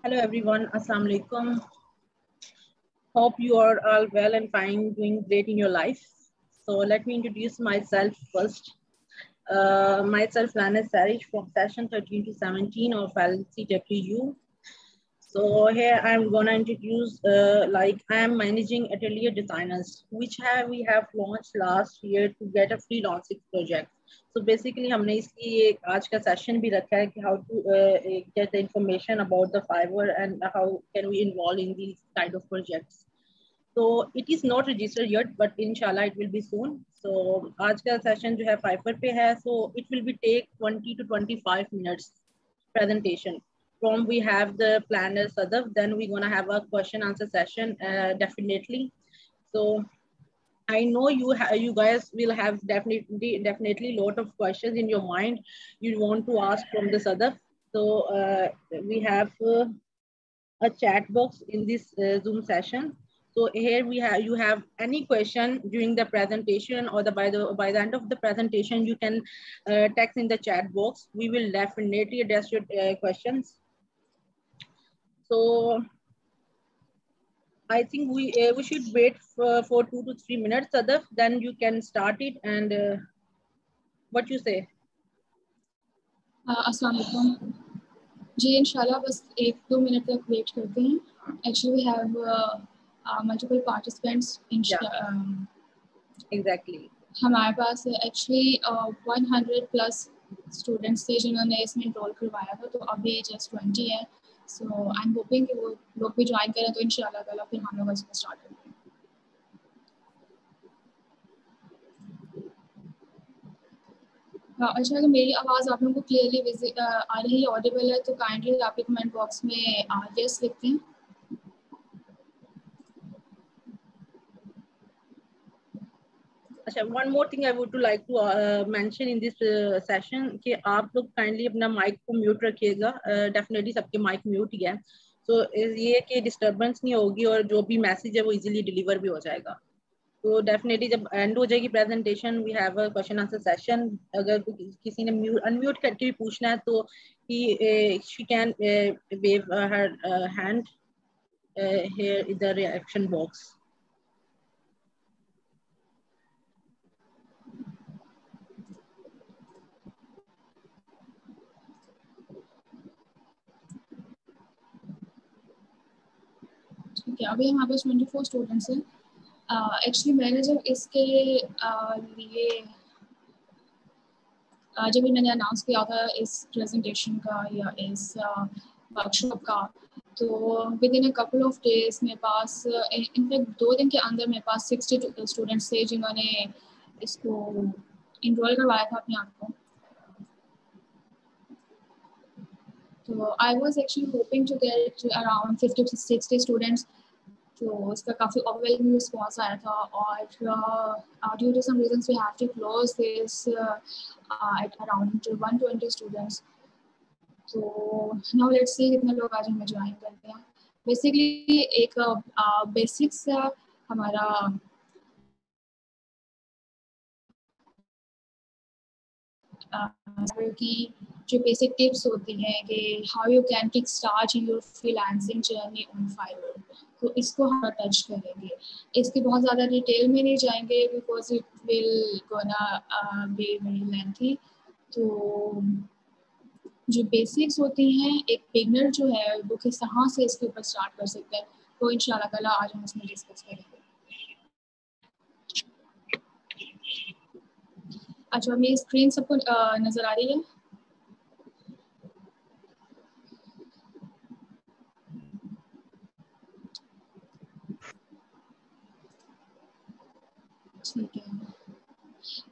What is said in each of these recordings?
Hello everyone, Assalamu alaikum. Hope you are all well and fine, doing great in your life. So let me introduce myself first. Myself, Lana Sarish from session 13 to 17 of LCWU. So here I'm gonna introduce, I am managing Atelier Designers, which we have launched last year to get a freelancing project. So basically हमने इसकी आज का session भी रखा है कि how to get the information about the Fiverr and how can we involve in these kind of projects. So it is not registered yet, but inshallah it will be soon. So आज का session जो है Fiverr पे है, so it will be take 20 to 25 minutes presentation. From we have the planner Sadaf, then we're gonna have a question answer session definitely. So I know you guys will have definitely lot of questions in your mind you want to ask from the Sadaf. So we have a chat box in this Zoom session. So here you have any question during the presentation or by the end of the presentation, you can text in the chat box. We will definitely address your questions. So I think we should wait for 2 to 3 minutes, Sadaf, then you can start it. And what you say? अस्सलाम वालेकुम जी, इंशाल्लाह बस 1-2 minute तक wait करते हैं. Actually we have multiple participants. Exactly. हमारे पास actually 100 plus students थे जिन्होंने इसमें enroll करवाया था, तो अभी just 20 है. So I'm hoping कि वो लोग भी join करें, तो इंशाल्लाह ताला फिर हम लोग इसमें start करेंगे. अच्छा, अगर मेरी आवाज़ आप लोगों को क्लियरली आ रही है, ऑडिबल है, तो काइंडली आप कमेंट बॉक्स में यस लिखते हैं. अच्छा, one more thing I would like to mention in this session कि आप लोग kindly अपना mic को mute रखिएगा. Definitely सबके mic mute ही है. So ये कि disturbance नहीं होगी और जो भी message है वो easily deliver भी हो जाएगा. तो definitely जब end हो जाएगी presentation, we have a question answer session. अगर किसी ने unmute करके भी पूछना है तो she can wave her hand here in the reaction box. ठीक है, अभी हमारे पास 24 स्टूडेंट्स हैं. एक्चुअली मैंने जब इसके लिए जब मैंने अनाउंस किया था इस प्रेजेंटेशन का या इस वर्कशॉप का, तो with in a couple of days मेरे पास इनफैक्ट 2 दिन के अंदर मेरे पास 60 स्टूडेंट्स थे जिन्होंने इसको इनरोल करवाया था अपने आप को। तो I was actually hoping to get around 50 to 60 students, तो उसका काफ़ी ओवरवेलमिंग रिस्पॉन्स आया था और due to some reasons we have to close this at around 120 students. तो नाउ लेट्स सी कितने लोग आज हमें ज्वाइन करते हैं। बेसिकली एक बेसिक्स हमारा की जो बेसिक टिप्स होती हैं कि how you can kick start your freelancing journey on Fiverr, तो इसको हम टच करेंगे। इसके बहुत ज़्यादा डिटेल में नहीं जाएंगे because it will gonna be very lengthy. तो जो बेसिक्स होती हैं एक बिगनर जो है वो किस तरह से इसके ऊपर स्टार्ट कर सकते हैं, तो इंशाल्लाह ताला आज हम इसमें डिस्कस करेंगे। अच्छा, मेरी स्क्रीन सबको नज़र आ रही है? ठीक है।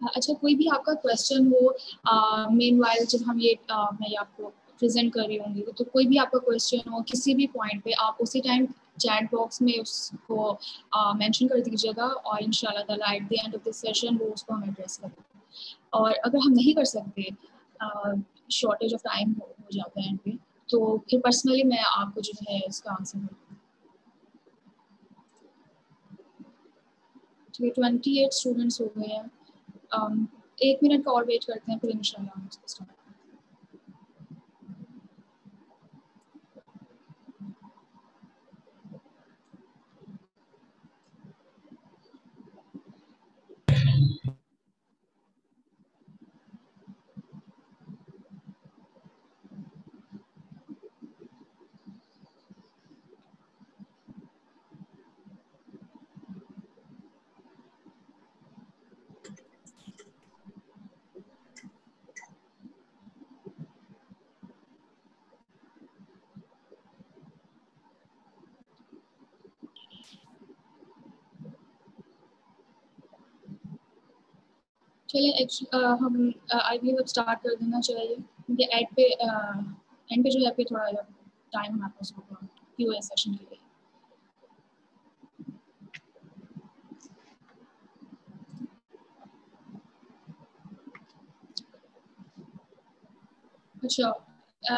अच्छा, कोई भी आपका क्वेश्चन हो मीनवाइल जब हम ये मैं आपको प्रेजेंट कर रही होंगी, तो कोई भी आपका क्वेश्चन हो किसी भी पॉइंट पे, आप उसी टाइम चैट बॉक्स में उसको मेंशन कर दीजिएगा और इंशाल्लाह ताला at the end of this session वो उसको हम एड्रेस करेंगे। और अगर हम नहीं कर सकते, शॉर्टेज ऑफ टाइम हो जाता है एंड पे, तो फिर पर्सनली मैं आपको जो है इसका आंसर दूँगी। 28 स्टूडेंट्स हो गए हैं। 1 मिनट का और वेट करते हैं, फिर इंशाल्लाह हम इसको स्टार्ट। चलिए हम आई बिलीव अब स्टार्ट कर देना चाहिए, क्योंकि एंड पे जो है थोड़ा टाइम हमारे पास होगा क्यूए सेशन के लिए। अच्छा,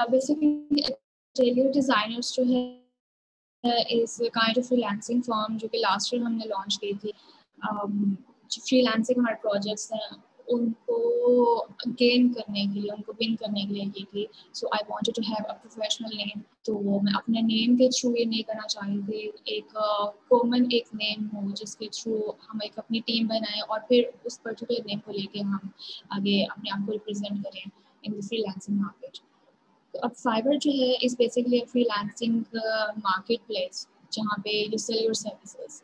बेसिकली इंटीरियर डिज़ाइनर्स जो है इस काइंड ऑफ फ्रीलांसिंग फर्म जो कि लास्ट ईयर हमने लॉन्च की थी। फ्रीलांसिंग हमारे प्रोजेक्ट्स हैं उनको गेन करने के लिए, उनको विन करने के लिए की थी। So I wanted to have a professional name, तो मैं अपने नेम के थ्रू ये नहीं करना चाह रही थी। एक कॉमन एक नेम हो जिसके थ्रू हम एक अपनी टीम बनाएं और फिर उस पर्टिकुलर नेम को लेके हम आगे अपने आप को रिप्रेजेंट करें इन द फ्रीलांसिंग मार्केट। तो अब फाइवर जो है is basically freelancing marketplace जहाँ पे you sell your services.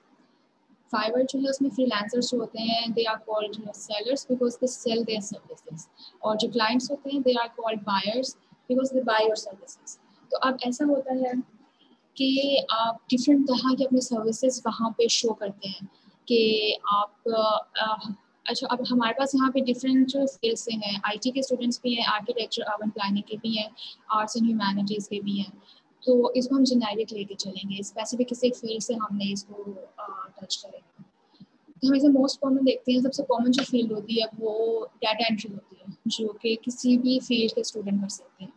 Fiverr जो है उसमें फ्रीलांसर्स जो होते हैं they are called sellers because they sell their services, और जो क्लाइंट्स होते हैं they are called buyers because they buy your services. तो अब ऐसा होता है कि आप डिफरेंट तरह के अपने सर्विसेज वहाँ पे शो करते हैं कि आप अच्छा, अब हमारे पास यहाँ पे डिफरेंट फील्ड से हैं, आईटी के स्टूडेंट्स भी हैं, आर्किटेक्चर अर्बन प्लानिंग के भी हैं, आर्ट्स एंड ह्यूमैनिटीज़ के भी हैं। तो इसको हम जेनेरिक लेके चलेंगे, स्पेसिफिक किसी फील्ड से हमने इसको टच करेंगे। तो हम इसे मोस्ट कॉमन देखते हैं, सबसे कॉमन जो फील्ड होती है वो डाटा एंट्री होती है, जो कि किसी भी फील्ड के स्टूडेंट कर सकते हैं।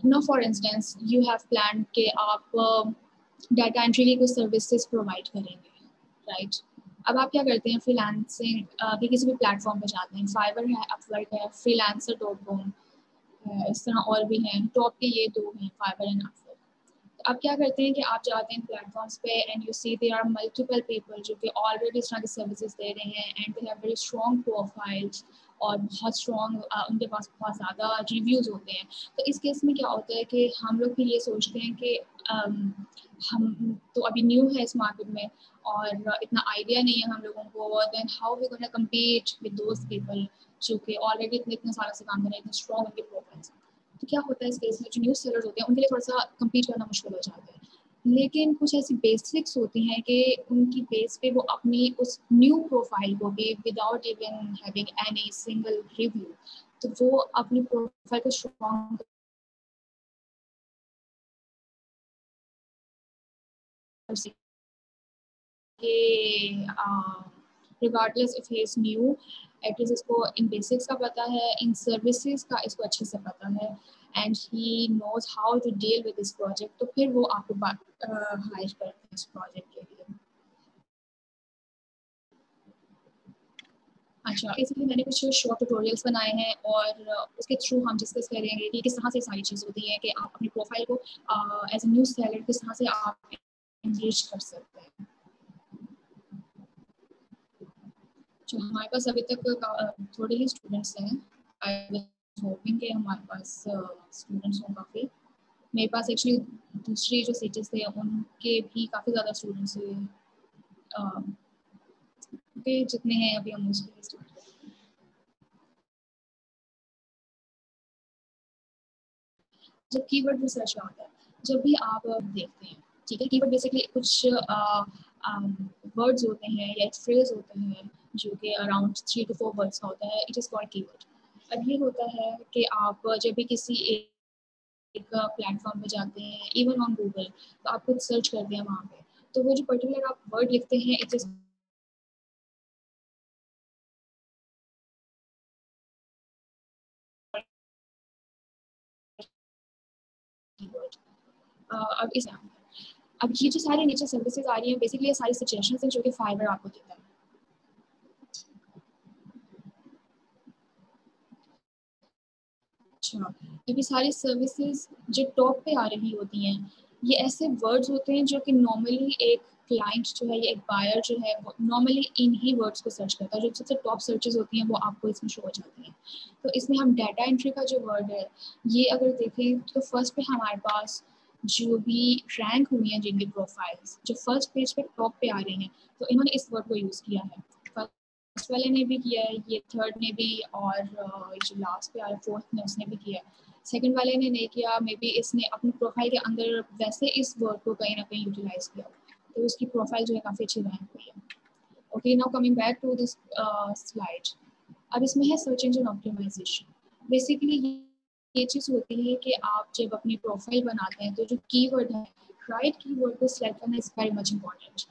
Now for instance you have planned कि आप डाटा एंट्री की कुछ सर्विसेज प्रोवाइड करेंगे, राइट? अब आप क्या करते हैं, फ्रीलांसिंग के किसी भी प्लेटफॉर्म पे जाते हैं, फाइवर है, अपवर्क है, freelancer.com, इस तरह और भी हैं, टॉप के ये दो हैं, फाइवर एंड अपवर्क। तो आप क्या करते हैं कि आप जाते हैं प्लेटफॉर्म्स पे and you see there are multiple people जो कि ऑलरेडी इस तरह की सर्विसेज दे रहे हैं and they have very strong profiles और बहुत स्ट्रॉन्ग उनके पास बहुत ज़्यादा रिव्यूज़ होते हैं। तो इस केस में क्या होता है कि हम लोग फिर ये सोचते हैं कि हम तो अभी न्यू है इस मार्केट में और इतना आइडिया नहीं है हम लोगों को, then how we gonna compete with those people जो कि ऑलरेडी इतने सालों से काम कर रहे हैं, इतने स्ट्रॉन्ग उनके प्रोफाइल्स। तो क्या होता है इस केस में जो न्यूज़ सेलर्स होते हैं उनके लिए थोड़ा सा कम्पीट करना मुश्किल हो जाता है। लेकिन कुछ ऐसी बेसिक्स होती हैं कि उनकी बेस पे वो अपनी उस न्यू प्रोफाइल को भी without even having any single review, तो वो अपनी प्रोफाइल को स्ट्रॉन्ग कर सके, regardless if he is new, at least इसको इन बेसिक्स का पता है, इन सर्विसेज का इसको अच्छे से पता है, and he knows how to deal with this project, तो फिर वो आपको हायर करते हैं इस प्रोजेक्ट के लिए। अच्छा, बेसिकली मैंने कुछ शॉर्ट ट्यूटोरियल्स बनाए हैं और उसके थ्रू हम डिस्कस करेंगे कि किस तरह से सारी चीज़ होती है कि आप अपनी प्रोफाइल को एज ए न्यू सेलर किस तरह से आप एंगेज कर सकते हैं। जो हमारे पास अभी तक थोड़े ही स्टूडेंट्स हैं, आई वाज होपिंग कि हमारे पास स्टूडेंट्स हों काफ़ी। मेरे पास एक्चुअली दूसरी जो सिटीज़ थे उनके भी काफ़ी ज़्यादा स्टूडेंट्स हुए, के जितने हैं अभी हम उसके स्टूडेंट। जब कीवर्ड रिसर्च का होता है, जब भी आप देखते हैं, ठीक है, कीवर्ड बेसिकली कुछ वर्ड्स होते हैं या एक फ्रेज होते हैं जो कि अराउंड 3 to 4 वर्ड्स का होता है, इट इज़ कॉल्ड कीवर्ड। अब ये होता है कि आप जब भी किसी एक प्लेटफॉर्म पे जाते हैं, इवन ऑन गूगल, तो आप कुछ सर्च करते हैं वहाँ पे, तो वो जो पर्टिकुलर आप वर्ड लिखते हैं, इट इज़ कीवर्ड। अब ये जो सारी नीचे सर्विसेज आ रही हैं, बेसिकली ये सारी सजेशंस हैं जो कि फाइवर आपको देता है। अच्छा, ये सारी सर्विसेज जो टॉप पे आ रही होती हैं, ये ऐसे वर्ड्स होते हैं जो कि नॉर्मली एक क्लाइंट जो है या एक बायर जो है वो नॉर्मली इन ही वर्ड्स को सर्च करता है। जो सबसे टॉप सर्चेज होती हैं वो आपको इसमें शो हो जाती हैं। तो इसमें हम डाटा एंट्री का जो वर्ड है, ये अगर देखें तो फर्स्ट पे हमारे पास जो भी रैंक हुई हैं जिनकी प्रोफाइल्स जो फर्स्ट पेज पे टॉप पे आ रही हैं, तो इन्होंने इस वर्ड को यूज़ किया है। फर्स्ट वाले ने भी किया है, ये थर्ड ने भी, और जो लास्ट पे आ रहा फोर्थ ने उसने भी किया है। सेकंड वाले ने नहीं किया, मे बी इसने अपनी प्रोफाइल के अंदर वैसे इस वर्ड को कहीं ना कहीं यूटिलाइज किया, तो उसकी प्रोफाइल जो है काफ़ी अच्छी रैंक हुई है। Okay, now coming back to this slide. अब इसमें है सर्च इंजन ऑप्टिमाइजेशन। बेसिकली ये चीज़ होती है कि आप जब अपनी प्रोफाइल बनाते हैं तो जो कीवर्ड है, राइट कीवर्ड को सिलेक्ट करना इज वेरी मच इम्पॉर्टेंट,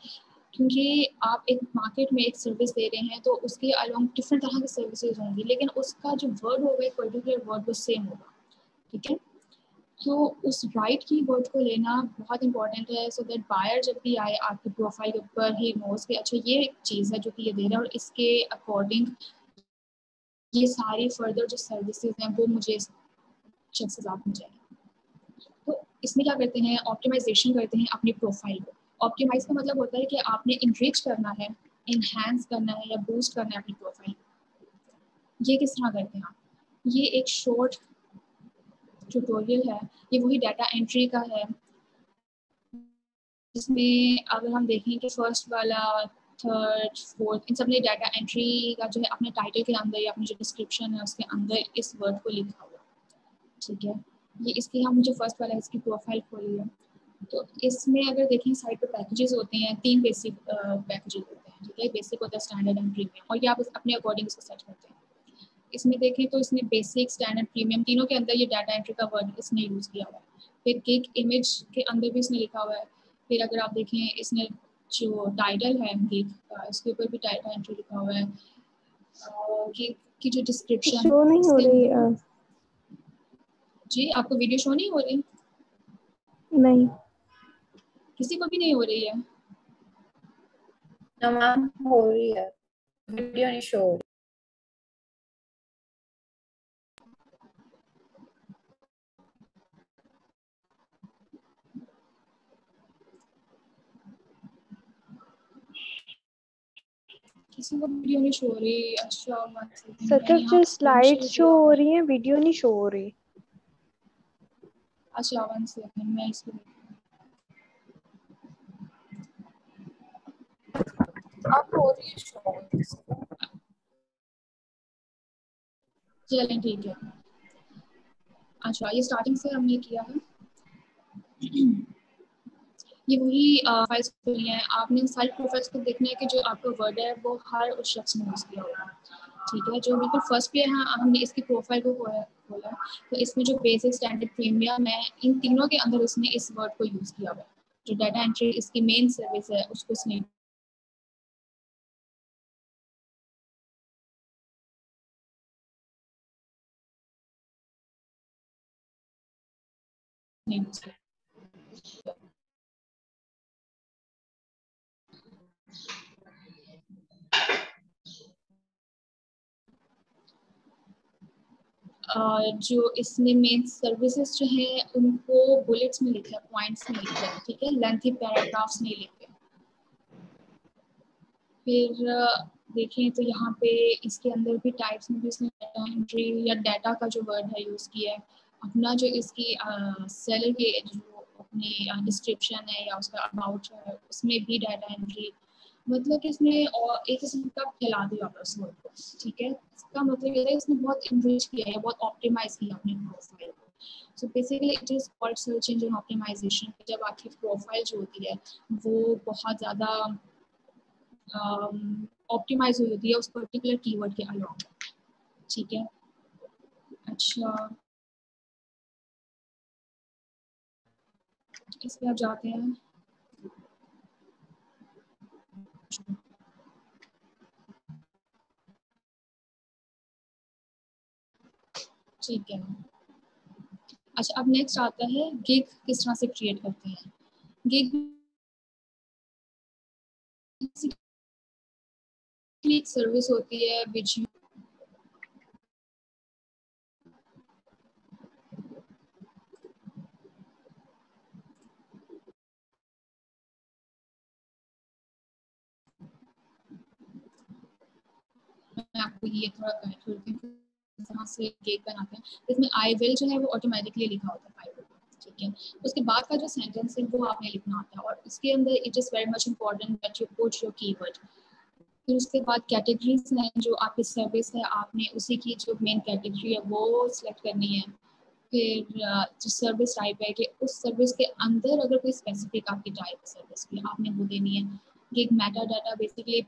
क्योंकि आप एक मार्केट में एक सर्विस दे रहे हैं तो उसके अलॉन्ग डिफरेंट तरह की सर्विसेज होंगी, लेकिन उसका जो वर्ड होगा एक पर्टिकुलर वर्ड वो सेम होगा, ठीक है। तो उस राइट की वर्ड को लेना बहुत इंपॉर्टेंट है, सो दैट बायर जब भी आए आपकी प्रोफाइल के ऊपर ही नोज कि अच्छा ये एक चीज़ है जो कि ये दे रहा है और इसके अकॉर्डिंग ये सारी फर्दर जो सर्विसेज हैं वो मुझे इस शख्स से ज़्यादा मिल जाएगी। तो इसमें क्या करते हैं, ऑप्टिमाइजेशन करते हैं अपनी प्रोफाइल को। ऑप्टिमाइज का मतलब होता है कि आपने इनरिच करना है, इनहेंस करना है या बूस्ट करना है अपनी प्रोफाइल। ये किस तरह करते हैं आप, ये एक शॉर्ट ट्यूटोरियल है, ये वही डाटा एंट्री का है, जिसमें अगर हम देखें कि फर्स्ट वाला, थर्ड, फोर्थ, इन सब ने डाटा एंट्री का जो है अपने टाइटल के अंदर या अपनी जो डिस्क्रिप्शन है उसके अंदर इस वर्ड को लिखा हुआ, ठीक है। ये इसकी हम जो फर्स्ट वाला है इसकी प्रोफाइल खोली है, तो इसमें अगर देखें साइड पे पैकेजेस होते हैं, 3 बेसिक पैकेजेस होते हैं, ठीक है। बेसिक होता है, स्टैंडर्ड एंड प्रीमियम, और ये आप अपने अकॉर्डिंग इसको सेट करते हैं। इसमें देखें तो इसने बेसिक, स्टैंडर्ड, प्रीमियम तीनों के अंदर ये डाटा एंट्री का वर्ड इसने यूज़ किया हुआ है। फिर गिग इमेज के अंदर भी इसने लिखा हुआ है। फिर अगर आप देखें इसने जो टाइटल है गिग का, इसके ऊपर भी डाटा एंट्री लिखा हुआ है। गिग की जो डिस्क्रिप्शन शो नहीं हो रही जी, आपको वीडियो शो नहीं हो रही? नहीं, किसी को भी नहीं हो रही है? मैम हो रही है, वीडियो नहीं शो हो रही। किसी को वीडियो नहीं शो हो रही? अच्छा, सिर्फ जो स्लाइड्स शो हो रही हैं, वीडियो नहीं शो हो रही। अच्छा, 1 सेकंड, मैं इसको आप हो रही है शो। चलें, ठीक है। अच्छा, ये स्टार्टिंग से हमने किया है। ये वही फाइल्स खुली हैं, आपने इन सारी प्रोफाइल्स को देखना है कि जो आपका वर्ड है वो हर उस शख्स ने यूज़ किया होगा। ठीक है, जो बिल्कुल फर्स्ट पे है हमने इसकी प्रोफाइल को खोला, तो इसमें जो बेसिक स्टैंडर्ड प्रीमियम है इन तीनों के अंदर इसने इस वर्ड को यूज़ किया हुआ है। जो डाटा एंट्री इसकी मेन सर्विस है उसको इसने यूज़ किया। जो इसमें मेन सर्विसेज जो है उनको बुलेट्स में लिखा है, पॉइंट्स में लिखा है, ठीक है, लेंथी पैराग्राफ्स नहीं लिखे। फिर देखें तो यहाँ पे इसके अंदर भी टाइप्स में भी इसने डाटा एंट्री या डाटा का जो वर्ड है यूज़ किया है। अपना जो इसकी सेलर के जो अपनी डिस्क्रिप्शन है या उसका अबाउट है उसमें भी डाटा एंट्री, मतलब कि इसने और एक किस्म का फैला दिया अपना उस वर्ड को। ठीक है, इसका मतलब ये है इसने बहुत इनरिच किया है, बहुत ऑप्टिमाइज किया अपने प्रोफाइल को। So basically it is called search engine optimisation. जब आपकी प्रोफाइल जो होती है वो बहुत ज़्यादा ऑप्टिमाइज हुई होती है उस पर्टिकुलर कीवर्ड के अलॉन्ग। ठीक है, अच्छा इस पे आप जाते हैं। ठीक है, अच्छा अब नेक्स्ट आता है गिग किस तरह से क्रिएट करते हैं। गिग एक सर्विस होती है विच मैं आपको ये थोड़ा गाइड करती हूँ किस तरह से गिग बनाते हैं। इसमें आई विल जो है वो ऑटोमेटिकली लिखा होता है आई विल। ठीक है, उसके बाद का जो सेंटेंस है वो आपने लिखना होता है और इसके अंदर it is very much important that you put your keyword. फिर उसके बाद कैटेगरीज हैं, जो आपकी सर्विस है आपने उसी की जो मेन कैटेगरी है वो सिलेक्ट करनी है। फिर जो सर्विस टाइप है कि उस सर्विस के अंदर अगर कोई स्पेसिफिक आपकी टाइप सर्विस की आपने वो देनी है। कि एक मेटा डाटा बेसिकली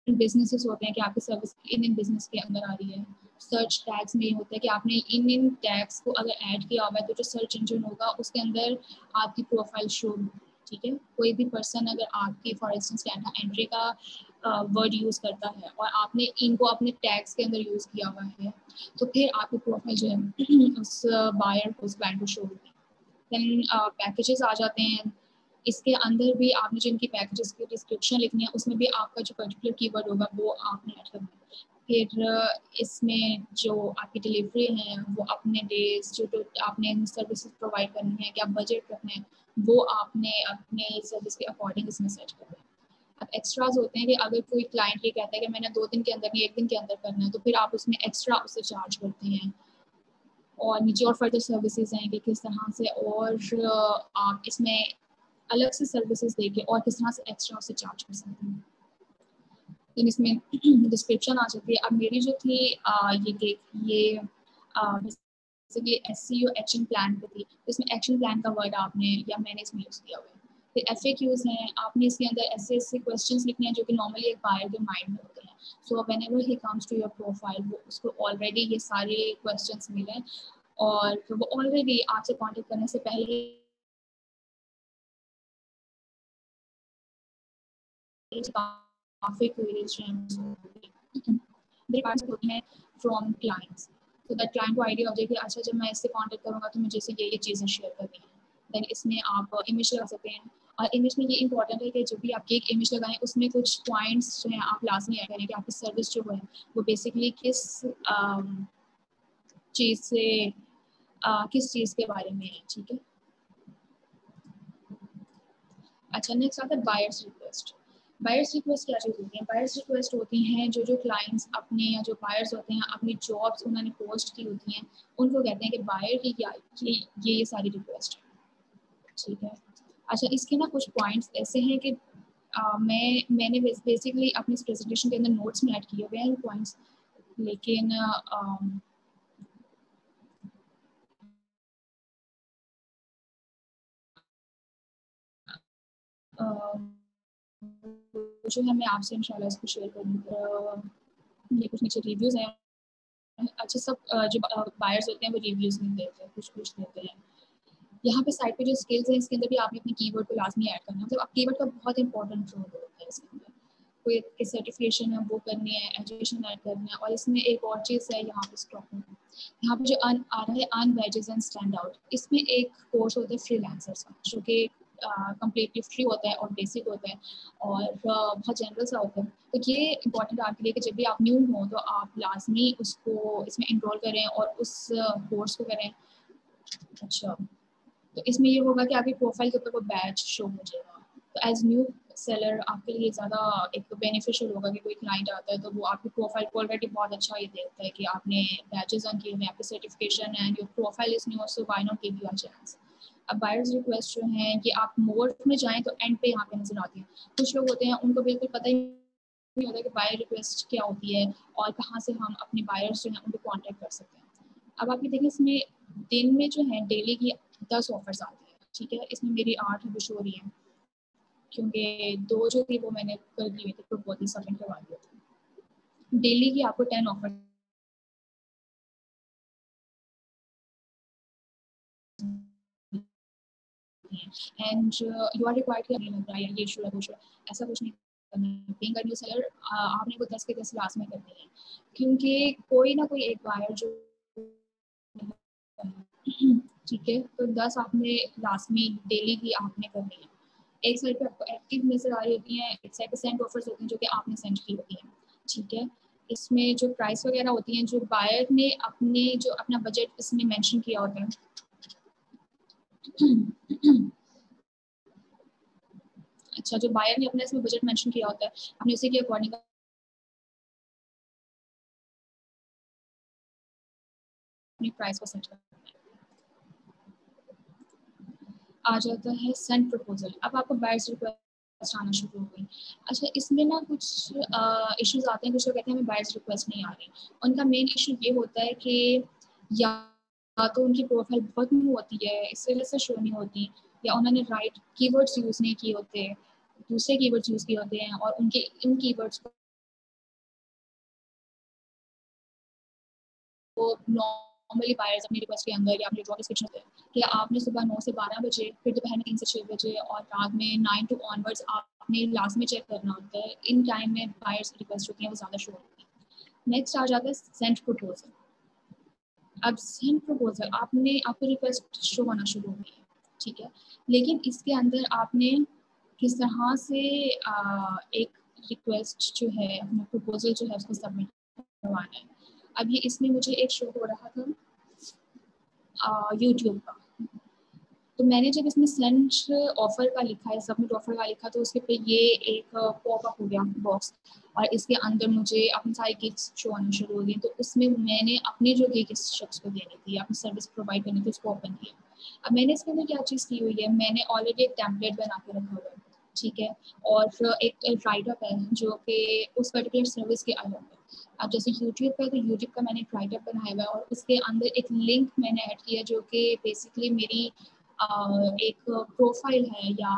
बिजनेसेस होते हैं कि आपकी सर्विस इन बिजनेस के अंदर आ रही है। सर्च टैग्स में ये होता है कि आपने इन टैग्स को अगर ऐड किया हुआ है तो जो सर्च इंजन होगा उसके अंदर आपकी प्रोफाइल शो होगी। ठीक है, कोई भी पर्सन अगर आपकी फॉर इंस्टेंस डाटा एंट्री का वर्ड यूज़ करता है और आपने इनको अपने टैग्स के अंदर यूज़ किया हुआ है तो फिर आपकी प्रोफाइल जो है उस बायर को, उस क्लाइंट को शो होगी। देन पैकेजेस आ जाते हैं। इसके अंदर भी आपने जो इनकी पैकेजेस की डिस्क्रिप्शन लिखनी है उसमें भी आपका जो पर्टिकुलर कीवर्ड होगा वो आपने ऐड करना है। फिर इसमें जो आपकी डिलीवरी है वो अपने डेज जो आपने सर्विसेज प्रोवाइड करनी है, क्या बजट रखना है, वो आपने अपने सर्विस के अकॉर्डिंग इसमें सेट करना है। अब एक्स्ट्राज होते हैं कि अगर कोई क्लाइंट ये कहता है कि मैंने 2 दिन के अंदर नहीं 1 दिन के अंदर करना है तो फिर आप उसमें एक्स्ट्रा उससे चार्ज करते हैं। और नीचे और फर्दर सर्विसेज हैं कि किस तरह से और आप इसमें अलग से सर्विसेज देके और किस तरह से एक्स्ट्रा उससे चार्ज कर सकते हैं। फिर इसमें डिस्क्रिप्शन आ जाती है। अब मेरी जो थी ये बेसिकली एसईओ एक्शन प्लान पे थी, तो इसमें एक्शन प्लान का वर्ड आपने या मैंने इसमें यूज़ किया हुआ है। फिर एफएक्यूज़ हैं, आपने इसके अंदर ऐसे क्वेश्चंस लिखने हैं जो कि नॉर्मली एक बायर के माइंड में होते हैं। So whenever he comes to your profile वो उसको ऑलरेडी ये सारे क्वेश्चंस मिले और वो ऑलरेडी आपसे कांटेक्ट करने से पहले काफ़ी क्वेरीज होती हैं फ्रॉम क्लाइंट्स, तो दैट क्लाइंट को आइडिया हो जाए कि अच्छा जब मैं इससे कांटेक्ट करूँगा तो मुझे इससे ये चीज़ें शेयर करनी है। देन इसमें आप इमेज लगा सकते हैं और इमेज में ये इंपॉर्टेंट है कि जब भी आप एक इमेज लगाएं उसमें कुछ पॉइंट्स जो हैं आप लाजमी ऐड करें कि आपकी सर्विस जो है वो बेसिकली चीज़ से किस चीज़ के बारे में है। ठीक है, अच्छा नेक्स्ट आता है बायर्स रिक्वेस्ट। बायर्स रिक्वेस्ट क्या चीज़ होती है? बायर्स रिक्वेस्ट होती हैं जो क्लाइंट्स अपने या जो बायर्स होते हैं अपनी जॉब्स उन्होंने पोस्ट की होती हैं उनको कहते हैं कि बायर की क्या ये सारी रिक्वेस्ट है। ठीक है, अच्छा इसके ना कुछ पॉइंट्स ऐसे हैं कि मैंने बेसिकली अपनी इस प्रेजेंटेशन के अंदर नोट्स में ऐड किए हुए हैं पॉइंट्स, लेकिन जो है मैं आपसे इंशाल्लाह इसको शेयर करूँगी। ये कुछ नीचे रिव्यूज़ हैं। अच्छा, सब जो बायर्स होते हैं वो रिव्यूज़ नहीं देते, कुछ देते हैं। यहाँ पे साइड पे जो स्किल्स हैं इसके अंदर भी आपने अपने कीवर्ड को लाजमी ऐड करना है। मतलब कीवर्ड का बहुत इंपॉर्टेंट रोल होता है इसके अंदर। कोई सर्टिफिकेशन है वो करनी है, एजुकेशन ऐड करना है। और इसमें एक और चीज़ है यहाँ पे स्टॉक में, यहाँ पे जो आ रहा है earn wages and stand out, इसमें एक कोर्स होता है फ्रीलांसर्स का जो कि कम्प्लीटली फ्री होता है और बेसिक होता है और बहुत जनरल सा होता है। तो ये इंपॉर्टेंट आपके लिए कि जब भी आप न्यू हो तो आप लाजमी उसको इसमें इनरोल करें और उस कोर्स को करें। अच्छा, तो इसमें ये होगा कि आपकी प्रोफाइल के ऊपर वो बैच शो हो जाएगा। तो एज न्यू सेलर आपके लिए ज़्यादा एक तो बेनिफिशियल होगा कि कोई क्लाइंट आता है तो वो आपकी प्रोफाइल को ऑलरेडी बहुत अच्छा ये देखता है कि आपने बैचेस ऑन किए हुए, आपकी certification and your profile is new, so why not give you a chance. अब बायर्स रिक्वेस्ट जो हैं कि आप मोर में जाएं तो एंड पे यहाँ पे नजर आती है। कुछ लोग होते हैं उनको बिल्कुल पता ही नहीं होता कि बायर रिक्वेस्ट क्या होती है और कहाँ से हम अपने बायर्स जो हैं उनको कॉन्टेक्ट कर सकते हैं। अब आप ये देखें इसमें दिन में जो है डेली की 10 ऑफर्स आती है, ठीक है। इसमें मेरी 8 अभी शो हो रही है क्योंकि 2 जो थी वो मैंने कर ली हुई थी, तो बहुत ही सबमिट करवा दिया था। डेली की आपको 10 offer and you are required कि नहीं लग रहा है ये इशू है, कुछ ऐसा कुछ नहीं करना। बीइंग अ न्यू सेलर आपने वो 10 के 10 लास्ट में करनी है क्योंकि कोई ना कोई एक बायर जो ठीक है, तो 10 आपने लास्ट में डेली की आपने करनी है। एक साइड पे आपको एक्टिव नजर आ रही होती है, एक साइड पे सेंड ऑफर्स होती हैं जो कि आपने सेंड की होती हैं, ठीक है। इसमें जो प्राइस वगैरह होती हैं जो बायर ने अपने जो अपना बजट इसमें मेंशन किया होता है अच्छा, जो बायर ने अपना इसमें बजट मेंशन किया होता है आपने उसी के अकॉर्डिंग अपनी प्राइस को सेट करना है। आ जाता है सेंड प्रपोजल। अब आपको बायर्स रिक्वेस्ट आना शुरू हो गई। अच्छा, इसमें ना कुछ इश्यूज आते हैं, कुछ लोग कहते हैं हमें बायर्स रिक्वेस्ट नहीं आ रही। उनका मेन इशू ये होता है कि या तो उनकी प्रोफाइल बहुत न्यू होती है इस वजह से शो नहीं होती, या उन्होंने राइट कीवर्ड्स यूज़ नहीं किए होते, दूसरे कीवर्ड्स यूज़ किए होते हैं और उनके इन कीवर्ड्स को नॉर्मली बायर्स अपनी रिक्वेस्ट के अंदर या अपने जॉब डिस्क्रिप्शन होते हैं कि आपने सुबह 9 से 12 बजे, फिर दोपहर में 3 से 6 बजे और रात में 9 टू ऑनवर्ड्स आपने लास्ट में चेक करना होता है। इन टाइम में बायर्स रिक्वेस्ट होती हैं वो ज़्यादा शो होती है। नेक्स्ट आ जाता है सेंड प्रपोजल। अब सेंड प्रपोजल आपको रिक्वेस्ट शो होना शुरू हो गई है, ठीक है, लेकिन इसके अंदर आपने किस तरह से एक रिक्वेस्ट जो है अपना प्रपोजल जो है उसको सबमिट करवाना है। अब ये इसमें मुझे एक शो हो रहा था यूट्यूब का, तो मैंने जब इसमें सेंड ऑफर का लिखा है, सबमिट ऑफर का लिखा, तो उसके पे ये एक पॉपअप हो गया बॉक्स और इसके अंदर मुझे अपनी सारी गिग्स शो आनी शुरू हो गई। तो उसमें मैंने अपनी जो गिग इस शख्स को देनी थी, अपनी सर्विस प्रोवाइड करनी थी, उसको ओपन किया। अब मैंने इसके अंदर क्या चीज़ की हुई है, मैंने ऑलरेडी एक टेम्पलेट बना के रखा हुआ है, ठीक है, और एक राइटअप है जो कि उस पर्टिकुलर सर्विस के अलग है। अब जैसे यूट्यूब का, तो यूट्यूब का मैंने एक राइटअप बनाया हुआ है और उसके अंदर एक लिंक मैंने ऐड किया जो कि बेसिकली मेरी एक प्रोफाइल है या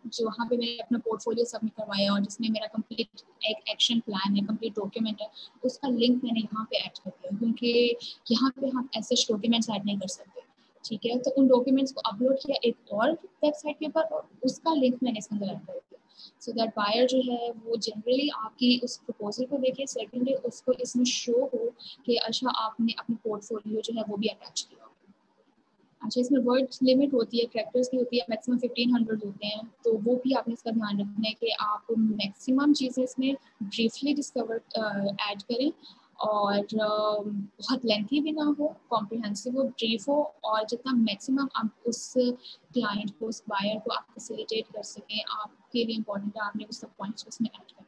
जो वहाँ पे मैंने अपना पोर्टफोलियो सबमिट करवाया और जिसमें मेरा कंप्लीट एक एक्शन प्लान है, कंप्लीट डॉक्यूमेंट है, उसका लिंक मैंने यहाँ पे ऐड कर दिया क्योंकि यहाँ पे हम ऐसे डॉक्यूमेंट्स ऐड नहीं कर सकते, ठीक है। तो उन डॉक्यूमेंट्स को अपलोड किया एक और वेबसाइट के ऊपर और उसका लिंक मैंने इसके अंदर ऐड कर दिया सो दैट बायर जो है वो जनरली आपकी उस प्रपोजल को देखे, सेकेंडली उसको इसमें शो हो कि अच्छा आपने अपनी पोर्टफोलियो जो है वो भी अटैच किया। अच्छा, इसमें वर्ड लिमिट होती है, कैरेक्टर्स की होती है, मैक्सिमम 1500 होते हैं, तो वो भी आपने इसका ध्यान रखना है कि आप मैक्सिमम चीज़ें इसमें ब्रीफली डिस्कवर ऐड करें और बहुत लेंथी भी ना हो, कॉम्प्रिहेंसिव हो, ब्रीफ हो और जितना मैक्सिमम आप उस क्लाइंट को, उस बायर को आप फैसिलिटेट कर सकें, आपके लिए इम्पोर्टेंट है आपने उस सब पॉइंट्स उसमें ऐड करना है।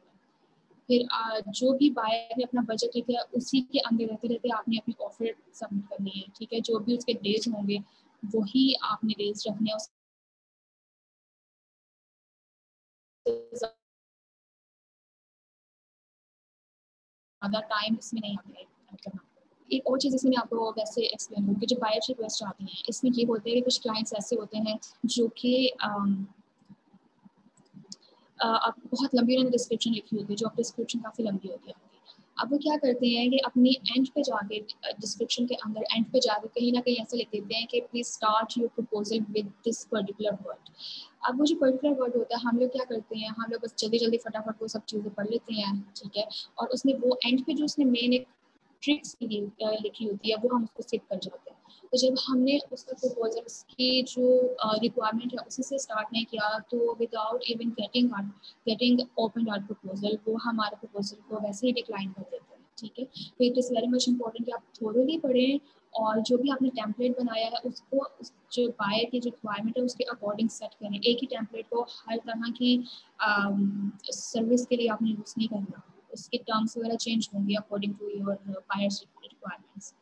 फिर जो भी बायर ने अपना बजट लिखा है उसी के अंदर रहते रहते आपने अपनी ऑफर सबमिट करनी है, ठीक है। जो भी उसके डेज होंगे वही आपने डेज रखने हैं, ज़्यादा टाइम इसमें नहीं आपने करना। एक और चीज़ इसमें आपको वैसे एक्सप्लेन करूँ कि जो बायर रिक्वेस्ट आती हैं इसमें ये होते हैं कि कुछ क्लाइंट्स ऐसे होते हैं जो कि अब बहुत लंबी उन्होंने डिस्क्रिप्शन लिखी होती है, जो डिस्क्रिप्शन काफ़ी लंबी होती है। अब वो क्या करते हैं कि अपनी एंड पे जाके, डिस्क्रिप्शन के अंदर एंड पे जाके कहीं ना कहीं ऐसा लिख देते हैं कि please start your proposal with this particular word. अब वो जो पर्टिकुलर वर्ड होता है, हम लोग क्या करते हैं, हम लोग बस जल्दी जल्दी फटाफट वो सब चीज़ें पढ़ लेते हैं, ठीक है, और उसने वो एंड पे जो उसने मेन एक ट्रिक्स लिखी होती है वो हम उसको स्किप कर जाते हैं। तो जब हमने उसका प्रपोजल, उसकी जो रिक्वायरमेंट है उसी से स्टार्ट नहीं किया, तो without even getting open our proposal, वो हमारे प्रपोजल को वैसे ही डिक्लाइन कर देते हैं, ठीक है। तो it is very much important कि आप थोरोली पढ़ें और जो भी आपने टेम्पलेट बनाया है उसको जो बायर की जो रिक्वायरमेंट है उसके अकॉर्डिंग सेट करें। एक ही टेम्पलेट को हर तरह की सर्विस के लिए आपने यूज़ नहीं करना, उसके टर्म्स वगैरह चेंज होंगे according to your buyers requirements.